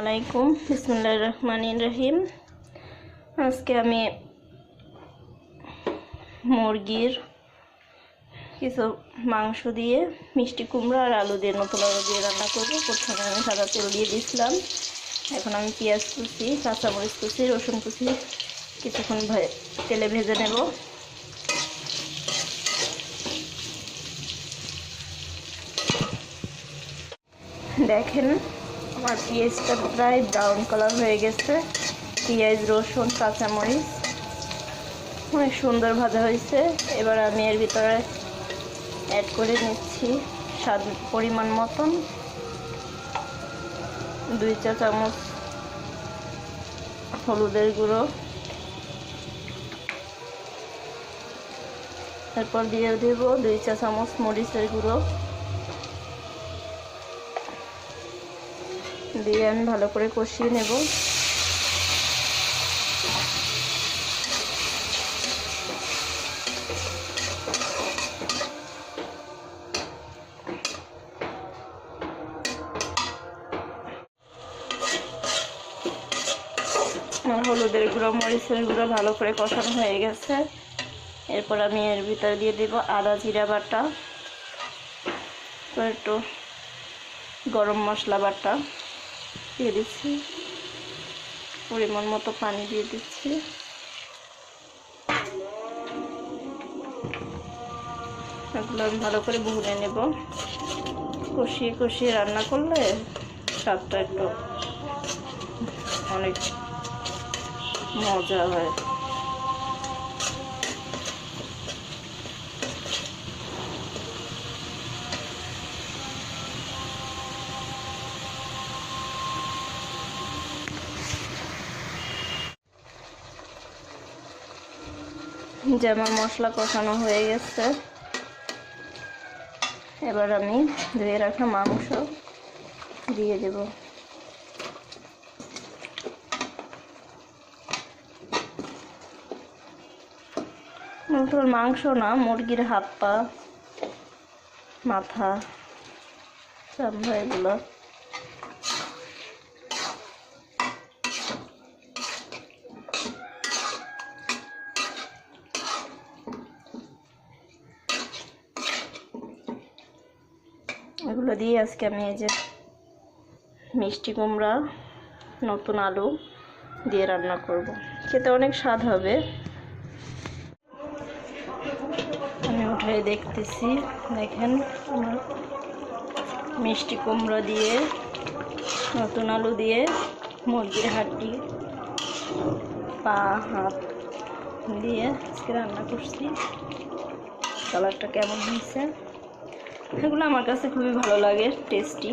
আলাইকুম, বিসমিল্লাহির রহমানির রহিম। আজকে আমি মুরগির কিছু মাংস দিয়ে মিষ্টি কুমড়া আর আলু দিয়ে নতুন আলু দিয়ে রান্না করব। প্রথমে আমি সাদা তেল দিয়ে দিয়েছিলাম। এখন আমি পেঁয়াজ কুচি, কাঁচামরিচ কুচি, রসুন কুচি কিছুক্ষণ তেলে ভেজে নেব। দেখেন আমার পেঁয়াজটা প্রায় ব্রাউন কালার হয়ে গেছে। পেঁয়াজ, রসুন, কাঁচামরিচ অনেক সুন্দর ভাজা হয়েছে। এবার আমি এর ভিতরে অ্যাড করে নিচ্ছি স্বাদ পরিমাণ মতন 2 চা চামচ হলুদের গুঁড়ো, তারপর দিয়ে দেব 2 চা চামচ মরিচের গুঁড়ো দিয়ে আমি ভালো করে কষিয়ে নেব। হলুদের গুঁড়ো, মরিচের গুঁড়ো ভালো করে কষানো হয়ে গেছে। এরপর আমি এর ভিতরে দিয়ে দেব আদা জিরা বাটা, একটু গরম মশলা বাটা দিয়ে দিচ্ছি, পরিমাণ মতো পানি দিয়ে দিচ্ছি। এগুলো আমি ভালো করে ভুনে নেব। কষিয়ে কষিয়ে রান্না করলে স্বাদটা একটু অনেক মজা হয়। যেমন মশলা কষানো হয়ে গেছে, এবার আমি ধুয়ে রাখা মাংস দিয়ে দেব। মুরগির মাংস না, মুরগির হাত পা, মাথা, চামড়া এগুলো এগুলো দিয়ে আজকে আমি এই যে মিষ্টি কুমড়া, নতুন আলু দিয়ে রান্না করব। খেতে অনেক স্বাদ হবে। আমি উঠে দেখতেছি, দেখেন আমার মিষ্টি কুমড়া দিয়ে, নতুন আলু দিয়ে, মুরগির হাড্ডি, পা, হাত দিয়ে আজকে রান্না করছি। কালারটা কেমন হয়েছে এগুলো আমার কাছে খুবই ভালো লাগে, টেস্টি।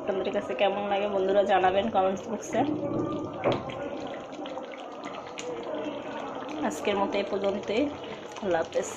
আপনাদের কাছে কেমন লাগে বন্ধুরা জানাবেন কমেন্টস বক্সে। আজকের মতো এই পর্যন্তই। আল্লাহ হাফেজ।